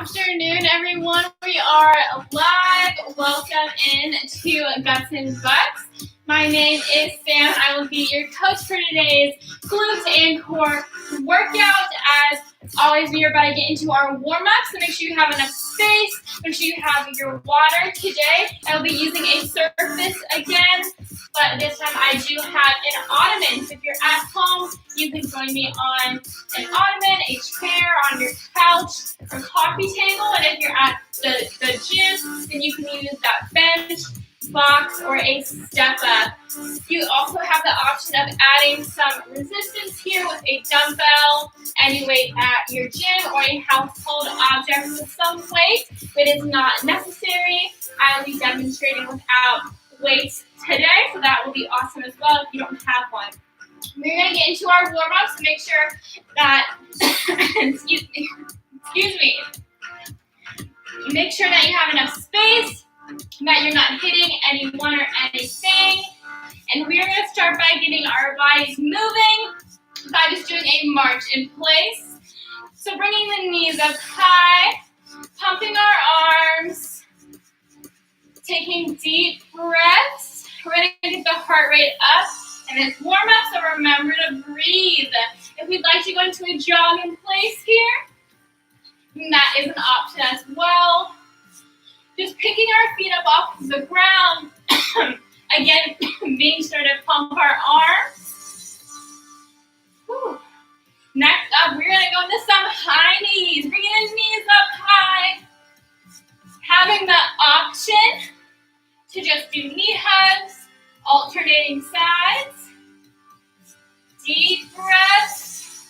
afternoon, everyone. We are live. Welcome in to Guts and Butts. My name is Sam. I will be your coach for today's glutes and core workout. As always, we are about to get into our warm-up, so make sure you have enough space. Make sure you have your water. Today, I will be using a surface again, but this time I do have an ottoman. So if you're at home, you can join me on an ottoman, a chair, on your couch, or coffee table. And if you're at the gym, then you can use that bench, box, or a step up. You also have the option of adding some resistance here with a dumbbell, any weight at your gym, or a household object with some weight. If it is not necessary, I will be demonstrating without weights today, so that will be awesome as well if you don't have one. We're going to get into our warm-up, so make sure that, excuse me, make sure that you have enough space, that you're not hitting anyone or anything. And we're going to start by getting our bodies moving by just doing a march in place. So bringing the knees up high, pumping our arms, taking deep breaths. We're going to get the heart rate up and it's warm up, so remember to breathe. If we'd like to go into a jog in place here, that is an option as well. Just picking our feet up off the ground. Again, being sure to pump our arms. Whew. Next up, we're going to go into some high knees. Bringing the knees up high. Having the option to just do knee hugs, alternating sides. Deep breaths.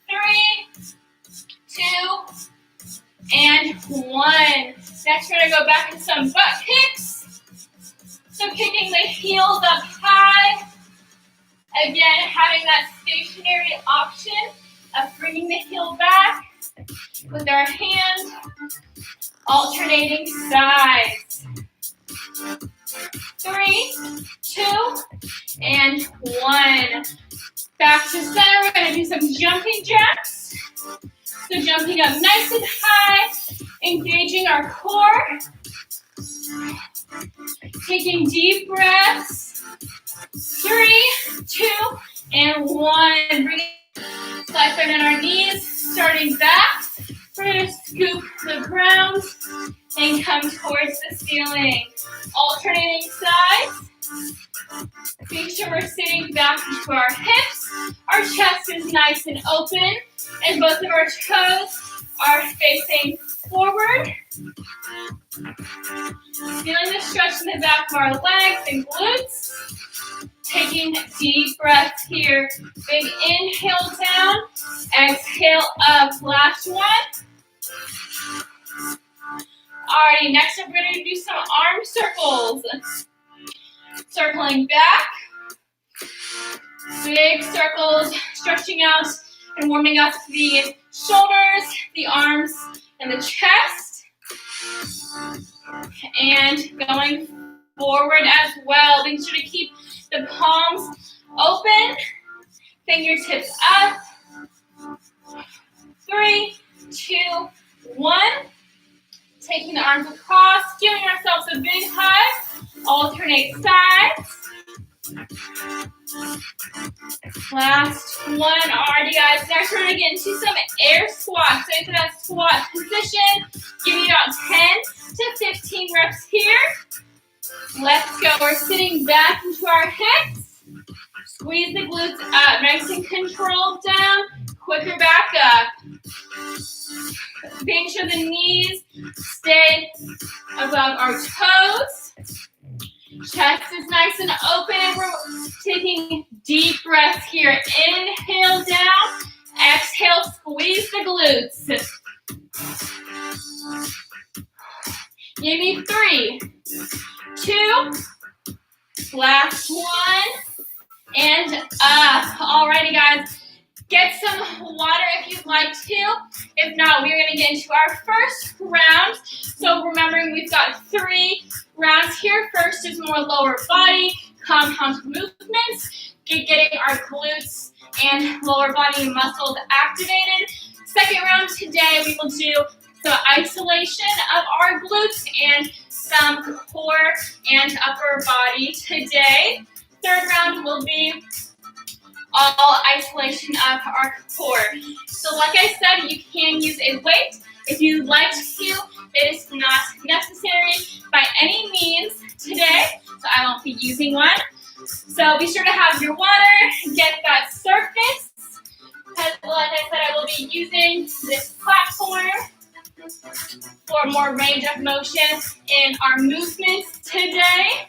3, 2, and 1. Next, we're going to go back into some butt kicks. So kicking the heels up high. Again, having that stationary option of bringing the heel back with our hand, alternating sides. 3, 2, and 1. Back to center, we're going to do some jumping jacks. So jumping up nice and high, engaging our core. Taking deep breaths. 3, 2, and 1. Bringing slight bend in our knees, starting back. We're going to scoop the ground and come towards the ceiling. Alternating sides. Make sure we're sitting back into our hips. Our chest is nice and open, and both of our toes are facing forward. Feeling the stretch in the back of our legs and glutes. Taking deep breaths here. Big inhale down, exhale up. Last one. Alrighty, next up we're going to do some arm circles. Circling back. Big circles, stretching out and warming up the shoulders, the arms, and the chest. And going forward as well. Make sure to keep the palms open, fingertips up. 3, 2, 1. Taking the arms across, giving ourselves a big hug. Alternate sides. Last one. Alrighty, guys. Next, we're going to get into some air squats. So into that squat position, give me about 10 to 15 reps here. Let's go. We're sitting back into our hips. Squeeze the glutes up. Nice and controlled down. Quicker back up. Making sure the knees stay above our toes. Chest is nice and open. We're taking deep breaths here. Inhale down. Exhale, squeeze the glutes. Give me 3, 2, last one, and up. Alrighty, guys. Get some water if you'd like to. If not, we're going to get into our first round. So remembering we've got 3 rounds here. First is more lower body, compound movements, getting our glutes and lower body muscles activated. Second round today, we will do So isolation of our glutes and some core and upper body today. Third round will be all isolation of our core. So like I said, you can use a weight if you'd like to. It is not necessary by any means today, so I won't be using one. So be sure to have your water, get that surface. Because like I said, I will be using this platform for more range of motion in our movements today.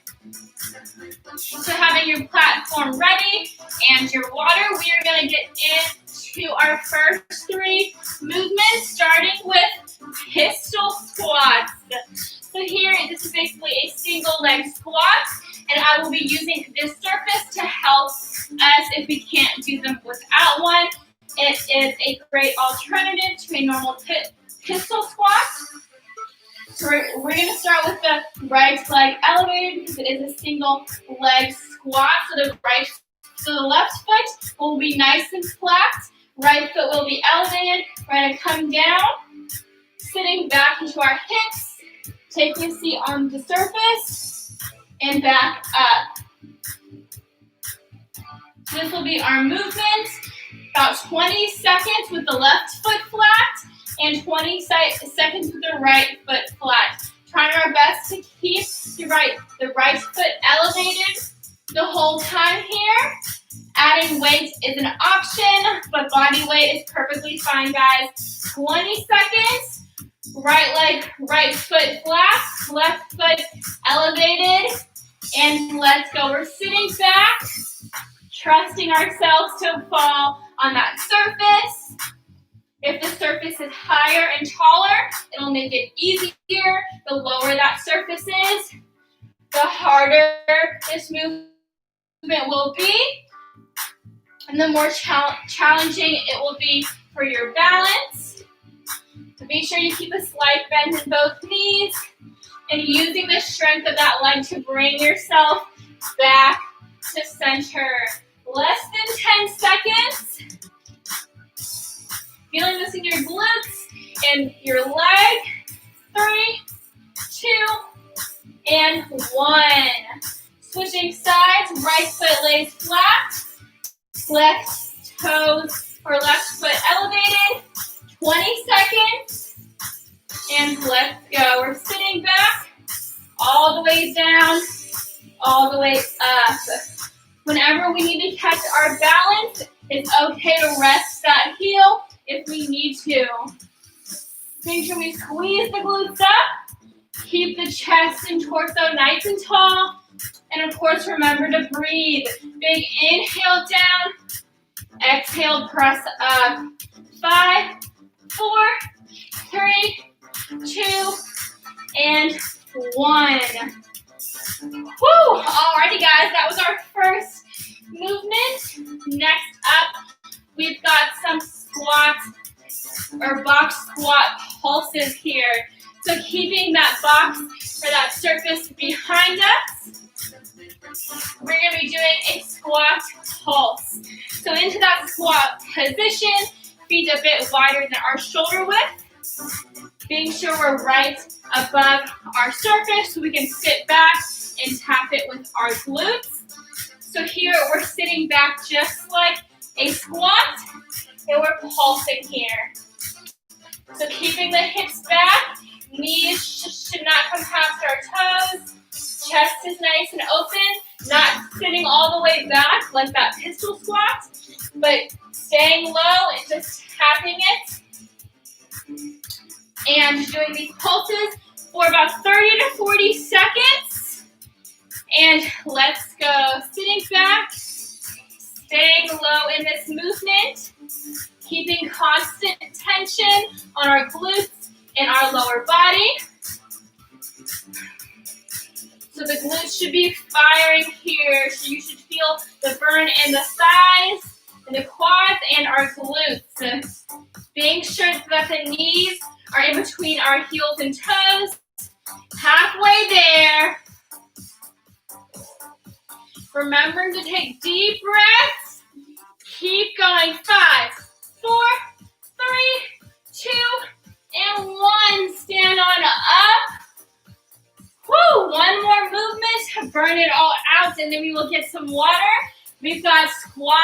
So having your platform ready and your water, we are going to get into our first three movements, starting with pistol squats. So here, this is basically a single leg squat, and I will be using this surface to help us if we can't do them without one. It is a great alternative to a normal pistol squat. So we're going to start with the right leg elevated because it is a single leg squat. So the left foot will be nice and flat. Right foot will be elevated. We're going to come down, sitting back into our hips, taking a seat on the surface, and back up. This will be our movement. About 20 seconds with the left foot flat and 20 seconds with the right foot flat. Trying our best to keep the right foot elevated the whole time here. Adding weight is an option, but body weight is perfectly fine, guys. 20 seconds, right leg, right foot flat, left foot elevated, and let's go. We're sitting back, trusting ourselves to fall on that surface. If the surface is higher and taller, it'll make it easier. The lower that surface is, the harder this movement will be, and the more challenging it will be for your balance. So be sure you keep a slight bend in both knees and using the strength of that leg to bring yourself back to center. Less than 10 seconds. Feeling this in your glutes and your leg. 3, 2, and 1. Switching sides, right foot lays flat. Left toes or left foot elevated. 20 seconds. And let's go. We're sitting back, all the way down, all the way up. Whenever we need to catch our balance, it's okay to rest that heel if we need to. Make sure we squeeze the glutes up. Keep the chest and torso nice and tall. And of course, remember to breathe. Big inhale down. Exhale, press up. 5, 4, 3, 2, and 1. Woo! Alrighty, guys, that was our first movement. Next up, we've got some squats or box squat pulses here. So keeping that box or that surface behind us, we're going to be doing a squat pulse. So into that squat position, feet a bit wider than our shoulder width. Being sure we're right above our surface so we can sit back and tap it with our glutes. So here we're sitting back just like a squat and we're pulsing here. So keeping the hips back, knees should not come past our toes. Chest is nice and open, not sitting all the way back like that pistol squat, but staying low and just tapping it. And doing these pulses for about 30 to 40 seconds. And let's go. Sitting back, staying low in this movement, keeping constant tension on our glutes and our lower body. So the glutes should be firing here. So you should feel the burn in the thighs, and the quads, and our glutes. Being sure that the knees are in between our heels and toes. Halfway there. Remember to take deep breaths. Keep going. 5, 4, 3, 2, and 1. and then we will get some water. We've got squat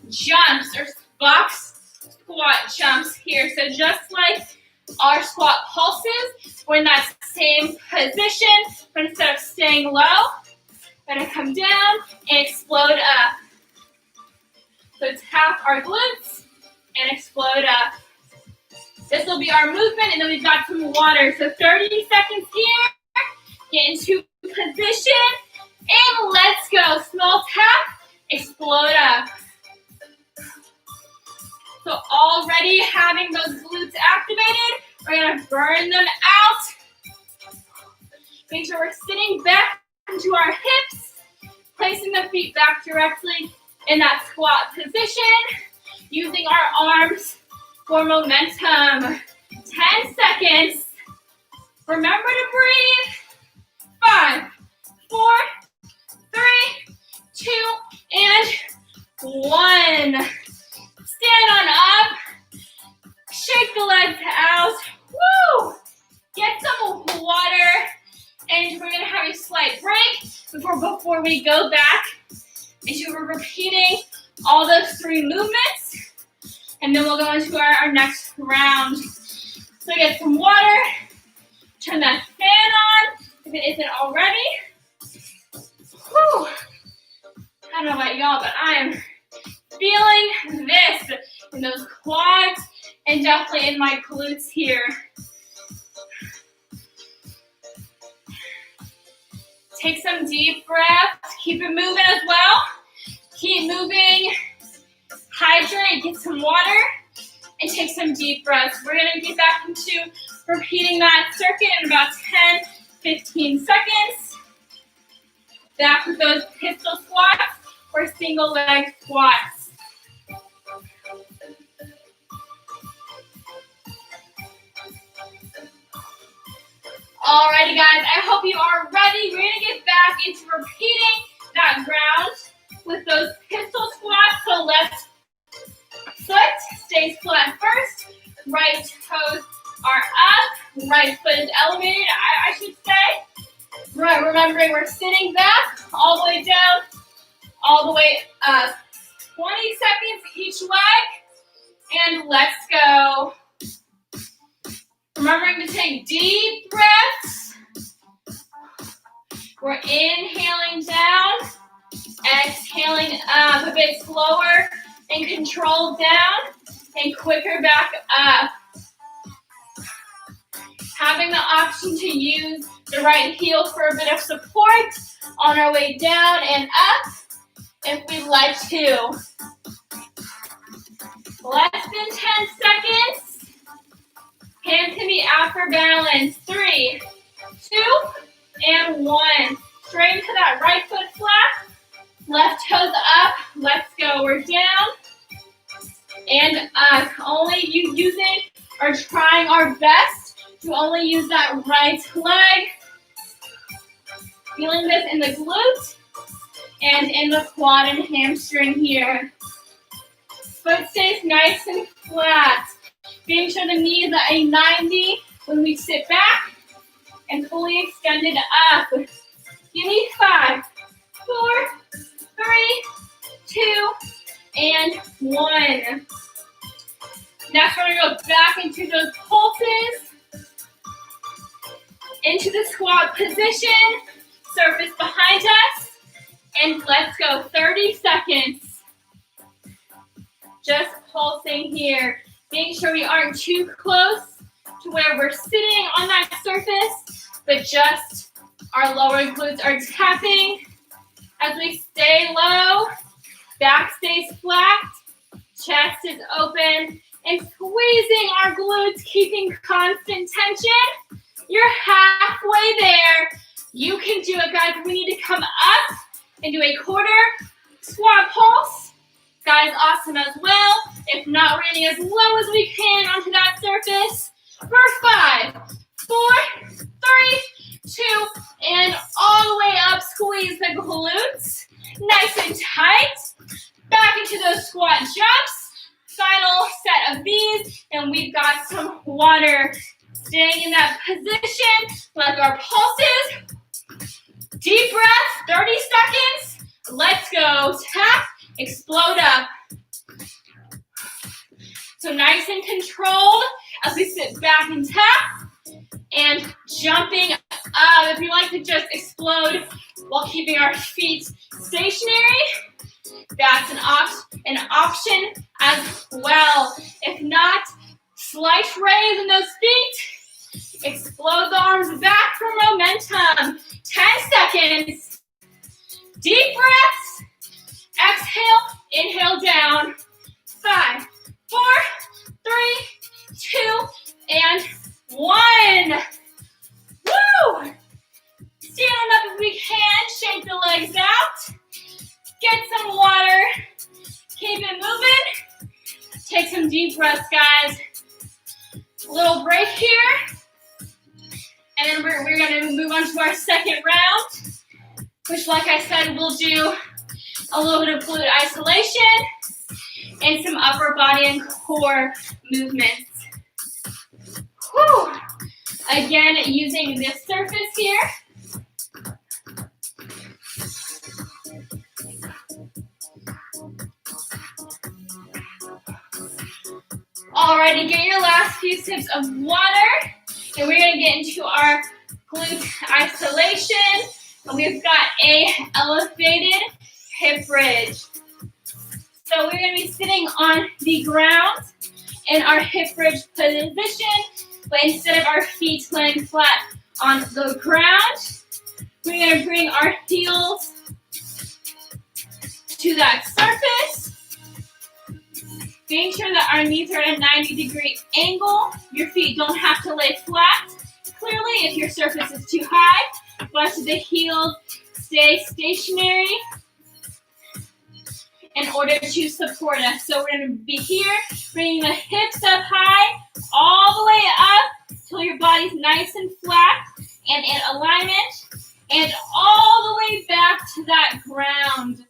jumps or box squat jumps here. So just like our squat pulses, we're in that same position, but instead of staying low, we're gonna come down and explode up. So tap our glutes and explode up. This will be our movement, and then we've got some water. So 30 seconds here, get into position, and let's go. Small tap, explode up. So already having those glutes activated, we're gonna burn them out. Make sure we're sitting back into our hips, placing the feet back directly in that squat position, using our arms for momentum. 10 seconds. Remember to breathe. 5, 4, 3, 2, and 1. Stand on up. Shake the legs out. Woo! Get some water. And we're going to have a slight break before we go back into repeating all those 3 movements. And then we'll go into our next round. So get some water. Turn that fan on if it isn't already. Whew. I don't know about y'all, but I am feeling this in those quads and definitely in my glutes here. Take some deep breaths. Keep it moving as well. Keep moving. Hydrate, get some water, and take some deep breaths. We're going to get back into repeating that circuit in about 10-15 seconds. Back with those pistol squats or single leg squats. Alrighty guys, I hope you are ready. We're going to get back into repeating that round with those pistol squats. So left foot stays flat first. Right toes are up. Right foot is elevated, I should say. Right, remembering we're sitting back, all the way down, all the way up. 20 seconds each leg. And let's go. Remembering to take deep breaths. We're inhaling down, exhaling up, a bit slower and controlled down, and quicker back up. Having the option to use the right heel for a bit of support on our way down and up if we'd like to. Less than 10 seconds. Hands can be out for balance. 3, 2, and 1. Straight into that right foot flat. Left toes up. Let's go. We're down and up. Only using or trying our best to only use that right leg. Feeling this in the glute and in the quad and hamstring here. Foot stays nice and flat. Being sure the knees are a 90 when we sit back and fully extended up. Give me 5, 4, 3, 2, and 1. Next, we're going to go back into those pulses. Into the squat position. Surface behind us. And let's go. 30 seconds. Just pulsing here. Making sure we aren't too close to where we're sitting on that surface, but just our lower glutes are tapping. As we stay low, back stays flat, chest is open, and squeezing our glutes, keeping constant tension. You're halfway there. You can do it, guys. We need to come up and do a quarter squat pulse. Guys, awesome as well. If not, we're getting as low as we can onto that surface. For 5, 4, 3, 2, and all the way up. Squeeze the glutes. Nice and tight. Back into those squat jumps. Final set of these, and we've got some water. Staying in that position, like our pulses. Deep breath, 30 seconds. Let's go. Tap, explode up. So nice and controlled as we sit back and tap and jumping up. If you like to just explode while keeping our feet stationary, that's an option as well. If not, slight raise in those feet. Explode the arms back for momentum. 10 seconds. Deep breaths. Exhale, inhale down. 5, 4, 3, 2, and 1. Woo! Stand up if we can. Shake the legs out. Get some water. Keep it moving. Take some deep breaths, guys. A little break here. And then we're going to move on to our second round, which, like I said, we'll do a little bit of glute isolation and some upper body and core movements. Whew. Again, using this surface here. Alrighty, get your last few sips of water, and we're going to get into our glute isolation. And we've got a elevated hip bridge. So we're going to be sitting on the ground in our hip bridge position, but instead of our feet laying flat on the ground, we're going to bring our heels to that surface. Make sure that our knees are at a 90-degree angle. Your feet don't have to lay flat. Clearly, if your surface is too high, but the heels stay stationary in order to support us. So we're going to be here, bringing the hips up high, all the way up till your body's nice and flat and in alignment, and all the way back to that ground.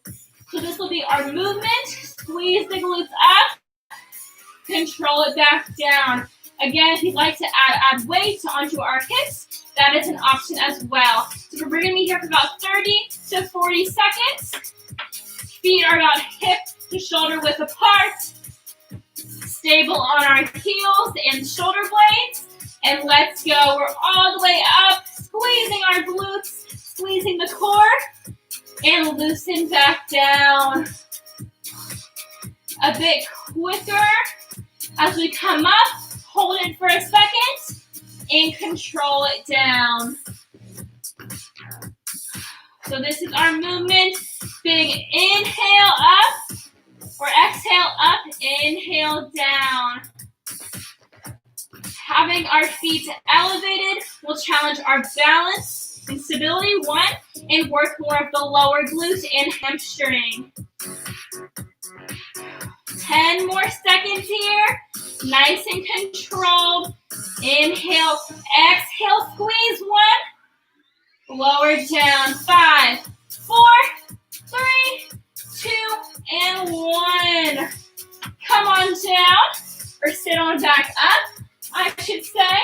So this will be our movement. Squeeze the glutes up. Control it back down. Again, if you'd like to add weight onto our hips, that is an option as well. So we're going to be here for about 30 to 40 seconds. Feet are about hip to shoulder width apart. Stable on our heels and shoulder blades. And let's go. We're all the way up, squeezing our glutes, squeezing the core, and loosen back down. A bit quicker as we come up. Hold it for a second and control it down. So this is our movement. Big inhale up or exhale up, inhale down. Having our feet elevated will challenge our balance and stability, one, and work more of the lower glute and hamstring. 10 more seconds here. Nice and controlled. Inhale, exhale, squeeze one. Lower down. 5, 4, 3, 2, and 1. Come on down, or sit on back up, I should say.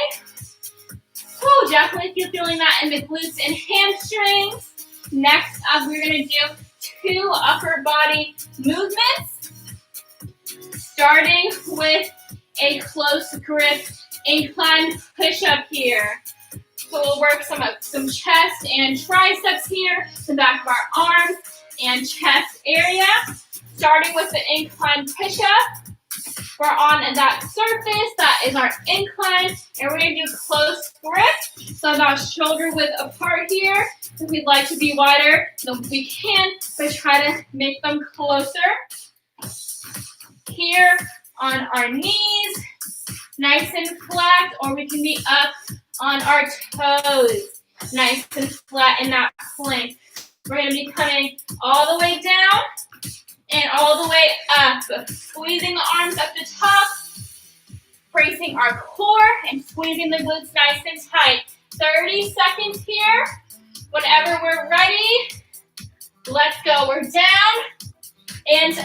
Whew, definitely feeling that in the glutes and hamstrings. Next up, we're going to do 2 upper body movements, starting with a close grip incline push-up here. So we'll work some chest and triceps here, the back of our arms and chest area. Starting with the incline push-up. We're on that surface, that is our incline, and we're going to do close grip. So about shoulder width apart here. If we'd like to be wider, then we can, but try to make them closer. Here on our knees, nice and flat, or we can be up on our toes, nice and flat in that plank. We're going to be coming all the way down and all the way up, squeezing the arms up the top, bracing our core and squeezing the glutes nice and tight. 30 seconds here. Whenever we're ready, let's go. We're down and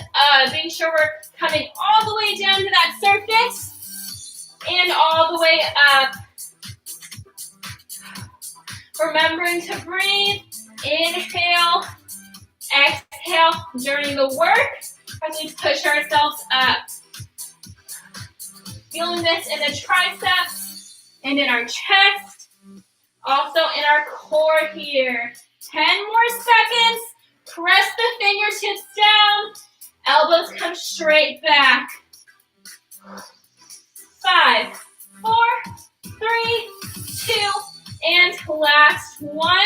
making sure we're coming all the way down to that surface and all the way up. Remembering to breathe. Inhale, exhale during the work as we push ourselves up. Feeling this in the triceps and in our chest, also in our core here. 10 more seconds. Press the fingertips down. Elbows come straight back. 5, 4, 3, 2, and last one.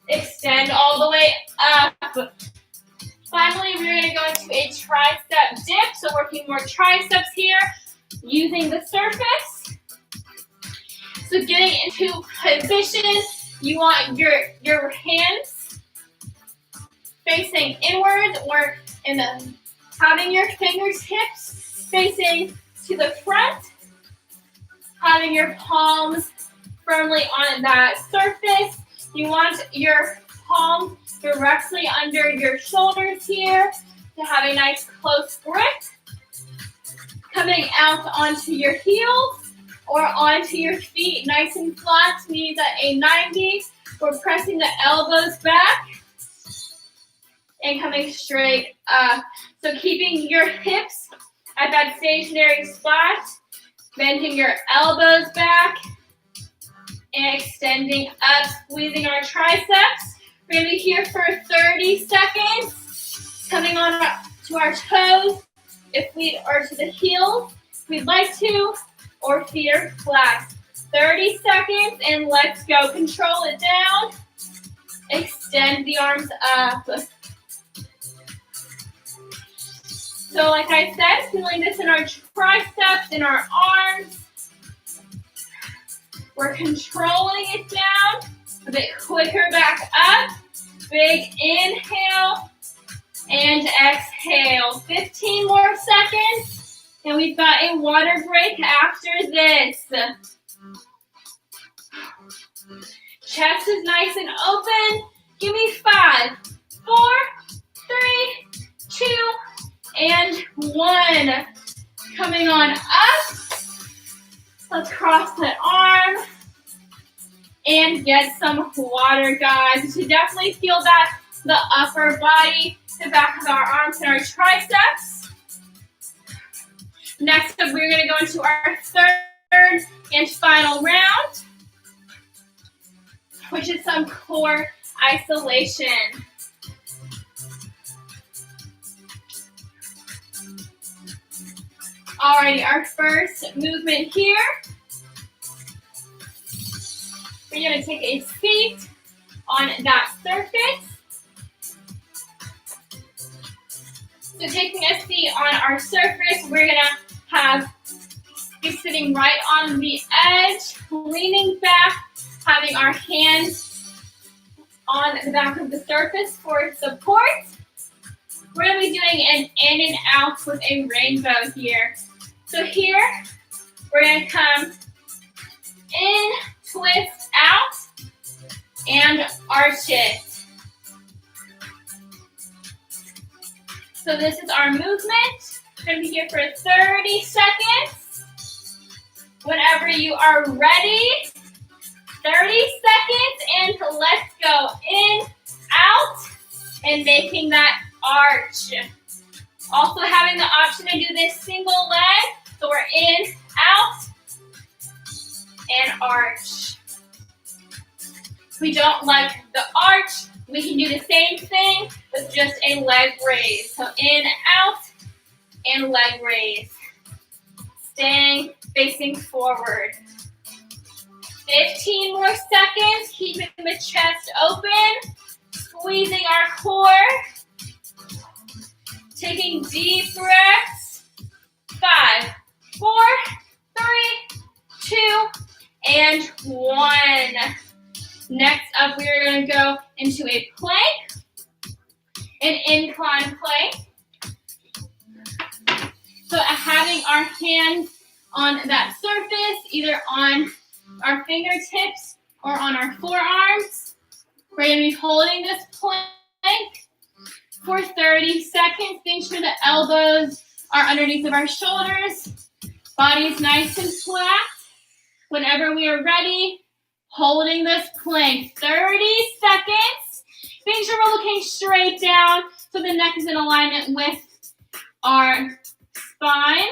Extend all the way up. Finally, we're going to go into a tricep dip. So working more triceps here using the surface. So getting into position, you want your hands facing inwards or having your fingertips facing to the front, having your palms firmly on that surface. You want your palms directly under your shoulders here to have a nice close grip. Coming out onto your heels or onto your feet, nice and flat, knees at a 90. We're pressing the elbows back and coming straight up. So keeping your hips at that stationary spot, bending your elbows back, and extending up, squeezing our triceps. We're going to be here for 30 seconds, coming on to our toes, if feet are to the heels, if we'd like to, or feet are flat. 30 seconds, and let's go. Control it down. Extend the arms up. So like I said, feeling this in our triceps, in our arms. We're controlling it down. A bit quicker back up. Big inhale and exhale. 15 more seconds. And we've got a water break after this. Chest is nice and open. Give me 5, 4, 3, 2, and 1. Coming on up. Let's cross the arm and get some water, guys. You should definitely feel that the upper body, the back of our arms and our triceps. Next up, we're going to go into our third and final round, which is some core isolation. Alrighty, our first movement here. We're going to take a seat on that surface. So taking a seat on our surface, we're going to be sitting right on the edge, leaning back, having our hands on the back of the surface for support. We're going to be doing an in and out with a rainbow here. So here, we're going to come in, twist out, and arch it. So this is our movement. We're going to be here for 30 seconds. Whenever you are ready, 30 seconds, and let's go in, out, and making that arch. Also having the option to do this single leg. So we're in, out, and arch. If we don't like the arch, we can do the same thing with just a leg raise. So in, out, and leg raise. Staying facing forward. 15 more seconds, keeping the chest open, squeezing our core. Taking deep breaths. 5, 4, 3, 2, and 1. Next up, we are going to go into a plank, an incline plank. So having our hands on that surface, either on our fingertips or on our forearms. We're going to be holding this plank for 30 seconds. Make sure the elbows are underneath of our shoulders. Body is nice and flat. Whenever we are ready, holding this plank. 30 seconds. Making sure we're looking straight down so the neck is in alignment with our spine.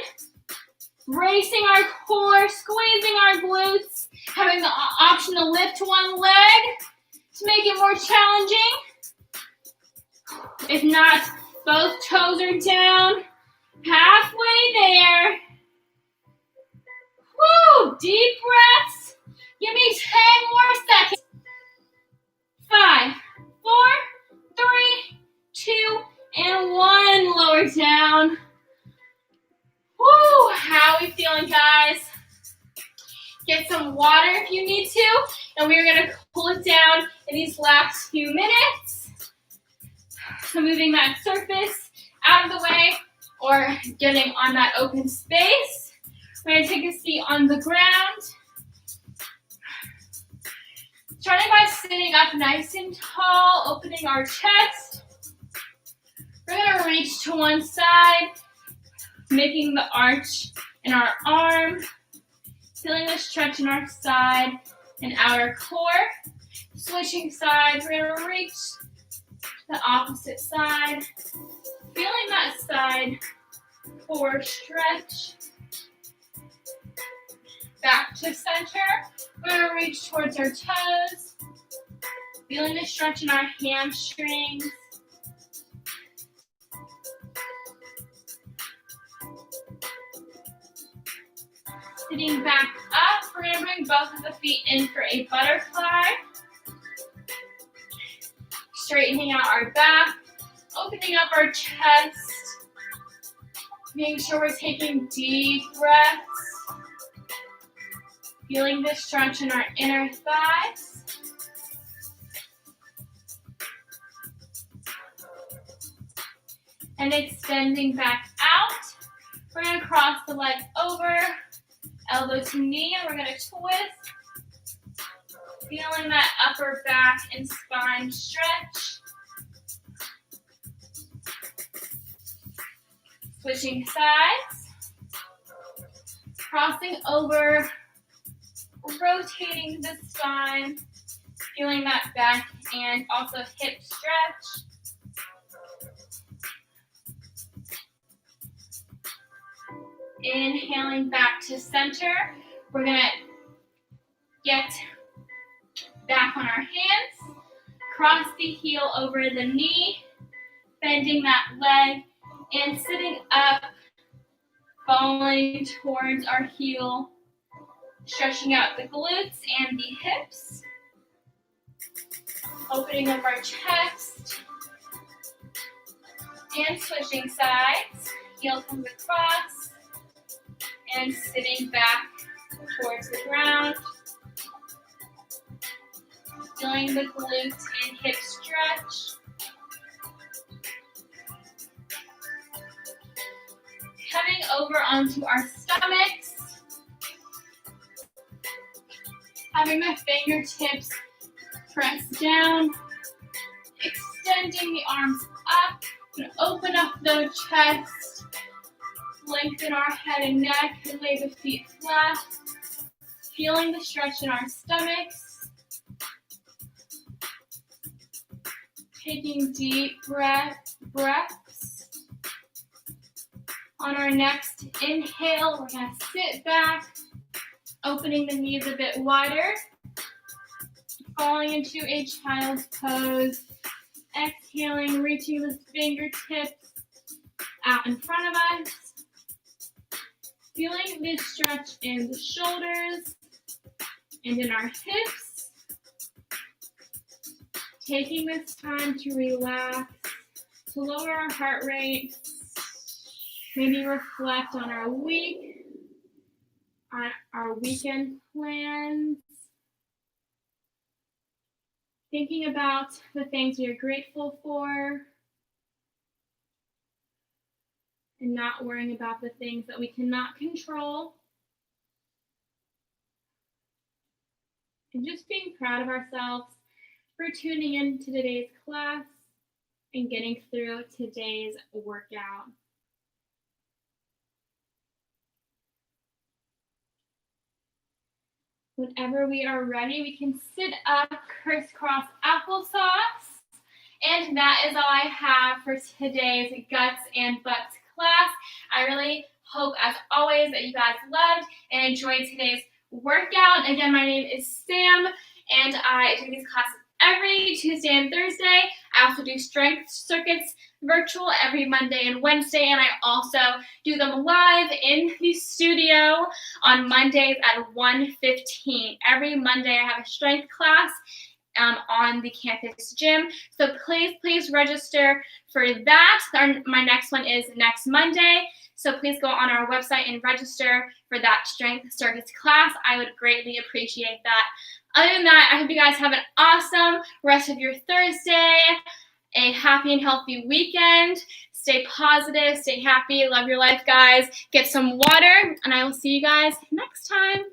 Bracing our core, squeezing our glutes, having the option to lift one leg to make it more challenging. If not, both toes are down, halfway there. Woo! Deep breaths. Give me 10 more seconds. 5, 4, 3, 2, and 1. Lower down. Woo! How are we feeling, guys? Get some water if you need to, and we're going to cool it down in these last few minutes. So moving that surface out of the way or getting on that open space. We're going to take a seat on the ground. Starting by sitting up nice and tall, opening our chest. We're going to reach to one side, making the arch in our arm, feeling the stretch in our side and outer core. Switching sides, we're going to reach the opposite side, feeling that side core stretch. Back to center, we're going to reach towards our toes, feeling the stretch in our hamstrings. Sitting back up, we're going to bring both of the feet in for a butterfly. Straightening out our back, opening up our chest, making sure we're taking deep breaths, feeling the stretch in our inner thighs. And extending back out. We're going to cross the leg over, elbow to knee, and we're going to twist. Feeling that upper back and spine stretch. Switching sides. Crossing over, rotating the spine. Feeling that back and also hip stretch. Inhaling back to center. We're going to get back on our hands, cross the heel over the knee, bending that leg, and sitting up, falling towards our heel, stretching out the glutes and the hips, opening up our chest, and switching sides, heel comes across, and sitting back towards the ground. Feeling the glutes and hip stretch. Coming over onto our stomachs. Having my fingertips press down. Extending the arms up. And open up the chest. Lengthen our head and neck and lay the feet flat. Feeling the stretch in our stomachs. Taking deep breaths. On our next inhale, we're going to sit back, opening the knees a bit wider, falling into a child's pose. Exhaling, reaching the fingertips out in front of us. Feeling this stretch in the shoulders and in our hips. Taking this time to relax, to lower our heart rate, maybe reflect on our week, on our weekend plans, thinking about the things we are grateful for, and not worrying about the things that we cannot control, and just being proud of ourselves for tuning in to today's class and getting through today's workout. Whenever we are ready, we can sit up, crisscross applesauce, And that is all I have for today's Guts and Butts class. I really hope, as always, that you guys loved and enjoyed today's workout. Again, my name is Sam, and I do these classes every Tuesday and Thursday. I also do strength circuits virtual every Monday and Wednesday, and I also do them live in the studio on Mondays at 1:15. Every Monday I have a strength class on the campus gym. So please register for that. My next one is next Monday. So please go on our website and register for that strength circuits class. I would greatly appreciate that. Other than that, I hope you guys have an awesome rest of your Thursday, a happy and healthy weekend. Stay positive, stay happy, love your life, guys. Get some water, and I will see you guys next time.